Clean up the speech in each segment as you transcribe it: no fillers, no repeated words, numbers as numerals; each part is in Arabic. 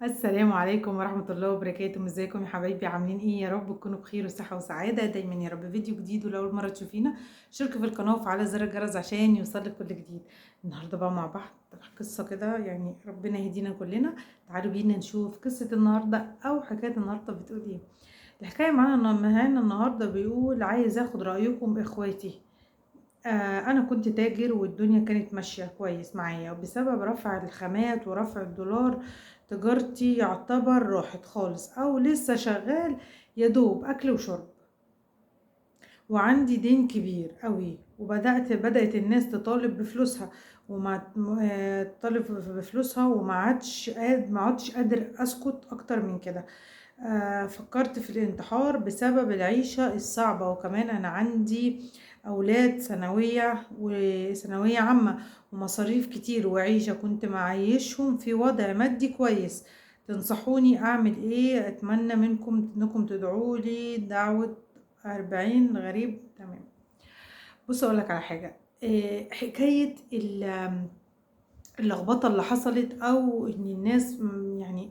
السلام عليكم ورحمة الله وبركاته، ازيكم يا حبايبي؟ عاملين ايه؟ يا رب تكونوا بخير وصحة وسعادة دايما يا رب. فيديو جديد، ولأول مرة تشوفينا اشتركوا في القناة وفعلوا زر الجرس عشان يوصلك كل جديد. النهاردة بقى مع بعض قصة كده، يعني ربنا يهدينا كلنا. تعالوا بينا نشوف قصة النهاردة أو حكاية النهاردة بتقول ايه. الحكاية معانا النهاردة بيقول: عايز اخد رأيكم اخواتي. أنا كنت تاجر والدنيا كانت ماشية كويس معايا، وبسبب رفع الخامات ورفع الدولار تجارتي يعتبر راحت خالص أو لسه شغال، يدوب أكل وشرب. وعندي دين كبير قوي، بدأت الناس تطالب بفلوسها وما تطالب بفلوسها، ما عدتش قادر أسكت أكتر من كده. فكرت في الانتحار بسبب العيشة الصعبة، وكمان أنا عندي أولاد وثانوية عامة ومصاريف كتير وعيشة، كنت معيشهم في وضع مادي كويس. تنصحوني أعمل إيه؟ أتمنى منكم إنكم تدعولي دعوة 40 غريب. تمام. بص أقولك على حاجة. حكاية اللخبطة اللي حصلت، أو إن الناس يعني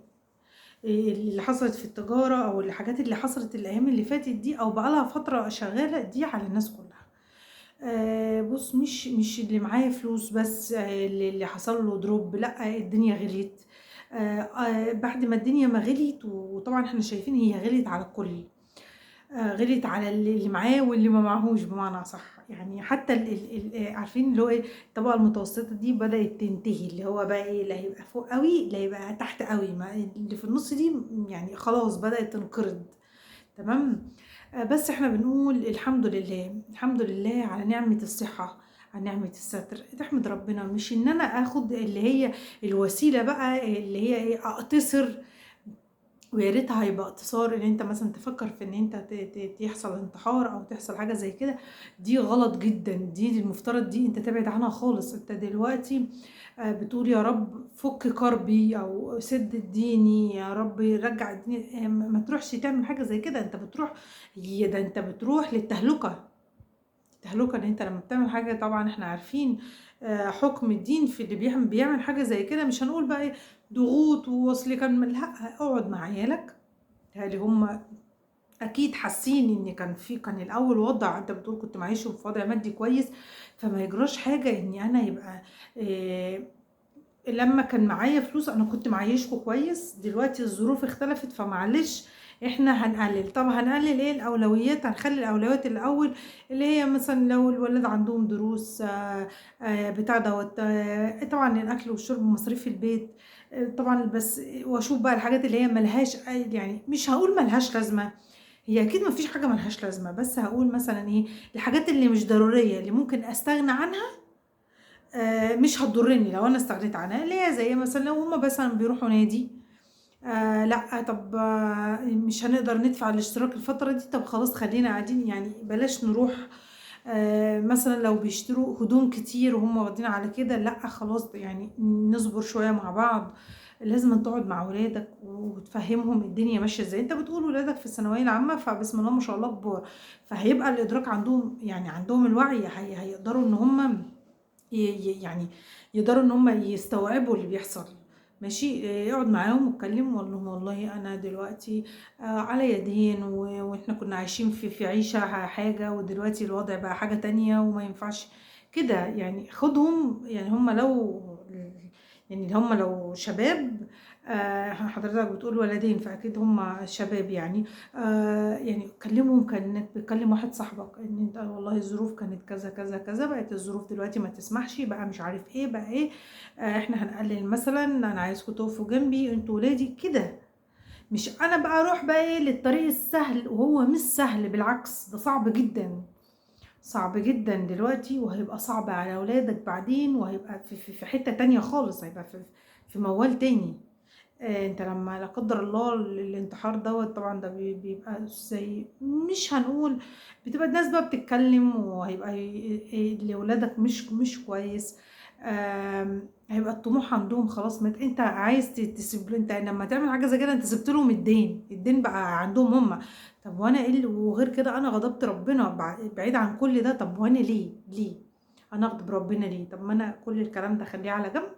اللي حصلت في التجارة، او الحاجات اللي حصلت الايام اللي فاتت دي او بقالها فترة شغالة دي على الناس كلها. بص، مش اللي معاه فلوس بس، اللي حصل له دروب، لا الدنيا غليت. بعد ما الدنيا ما غليت، وطبعا احنا شايفين هي غليت على الكل. غليت على اللي معاه واللي ما معهوش، بمعنى صح. يعني حتى عارفين اللي هو ايه، الطبقة المتوسطة دي بدأت تنتهي، اللي هو بقى ايه، لا هيبقى فوق قوي لا هيبقى تحت قوي، ما اللي في النص دي يعني خلاص بدأت تنقرض. تمام. بس احنا بنقول الحمد لله، الحمد لله على نعمة الصحة، على نعمة الستر. تحمد ربنا، مش ان انا اخد اللي هي الوسيلة بقى اللي هي ايه، اقتصر. ويا ريتها هيبقى اقتصار ان انت مثلا تفكر في ان انت يحصل انتحار او تحصل حاجه زي كده. دي غلط جدا، دي المفترض دي انت تبعد عنها خالص. انت دلوقتي بتقول يا رب فك كربي او سد الديني، يا رب رجع الدنيا. ما تروحش تعمل حاجه زي كده، انت بتروح، ده انت بتروح للتهلكه. التهلكه ان انت لما بتعمل حاجه، طبعا احنا عارفين حكم الدين في اللي بيعمل حاجه زي كده. مش هنقول بقى ايه ضغوط ووصل، كان لا، اقعد مع عيالك. هل هم اكيد حاسين ان كان الاول وضع، انت بتقول كنت معيشهم في وضع مادي كويس، فما يجراش حاجه اني انا يبقى لما كان معايا فلوس انا كنت معيشكم كويس. دلوقتي الظروف اختلفت، فمعلش احنا هنقلل. طب هنقلل ايه؟ الاولويات، هنخلي الاولويات الاول، اللي هي مثلا لو الولاد عندهم دروس، بتاع دوت، طبعا الاكل والشرب ومصاريف البيت. طبعا بس، واشوف بقى الحاجات اللي هي ملهاش يعني مش هقول ملهاش لازمه، هي اكيد مفيش حاجه ملهاش لازمه، بس هقول مثلا ايه، الحاجات اللي مش ضروريه اللي ممكن استغنى عنها. مش هتضرني لو انا استغنيت عنها، اللي هي زي مثلا لو هما مثلا بيروحوا نادي. لا، طب مش هنقدر ندفع الاشتراك الفترة دي، طب خلاص خلينا قاعدين، يعني بلاش نروح. مثلا لو بيشتروا هدوم كتير وهم واخدين على كده، لا خلاص يعني نصبر شوية مع بعض. لازم تقعد مع ولادك وتفهمهم الدنيا ماشية ازاي. انت بتقول ولادك في الثانوية العامة، فبسم الله ما شاء الله كبار، فهيبقى الادراك عندهم، يعني عندهم الوعي، هيقدروا ان هم يعني يقدروا ان هم يستوعبوا اللي بيحصل. ماشي. يقعد معاهم واتكلم وقال لهم والله انا دلوقتي على يدين، واحنا كنا عايشين في عيشة حاجة، ودلوقتي الوضع بقى حاجة تانية وما ينفعش كده. يعني خدهم، يعني هم لو شباب. حضرتك بتقول ولدين، فاكيد هم شباب يعني. يعني كلمهم كانك بتكلم واحد صاحبك، ان انت والله الظروف كانت كذا كذا كذا، بقت الظروف دلوقتي ما تسمحش بقى، مش عارف ايه بقى ايه. احنا هنقلل مثلا، انا عايزكم تقفوا جنبي انتوا ولادي كده. مش انا بقى اروح بقى ايه للطريق السهل، وهو مش سهل، بالعكس ده صعب جدا. صعب جدا دلوقتي، وهيبقى صعب على اولادك بعدين، وهيبقى في حتة تانية خالص، هيبقى في موال تاني. انت لما لا قدر الله الانتحار دوت، طبعا ده بيبقى زي، مش هنقول، بتبقى الناس بقى بتتكلم، وهيبقى لولادك مش كويس. هيبقى الطموح عندهم خلاص مات. انت عايز تسيب، انت لما تعمل حاجه زي كده انت سبت لهم الدين بقى عندهم هم. طب وانا ايه وغير كده انا غضبت ربنا بعيد عن كل ده. طب وانا ليه انا اغضب ربنا ليه؟ طب ما انا كل الكلام ده خليه على جنب.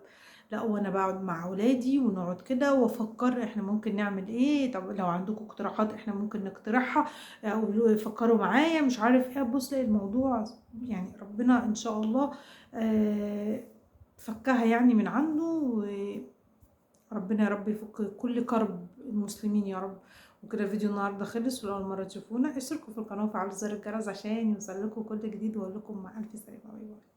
لأ، وأنا باقعد مع ولادي ونقعد كده وأفكّر إحنا ممكن نعمل إيه، طب لو عندكم اقتراحات إحنا ممكن نقترحها، أو فكّروا معايا مش عارف إيه، أبُص ألاقي الموضوع يعني ربنا إن شاء الله آآ فكّها يعني من عنده، وربنا يا رب يفُك كل كرب المسلمين يا رب. وكده فيديو النهارده خلص، ولو أول مرّة تشوفونا اشتركوا في القناة وفعّلوا زر الجرس عشان يوصل لكم كل جديد، وأقول لكم مع ألف سلامة، باي باي.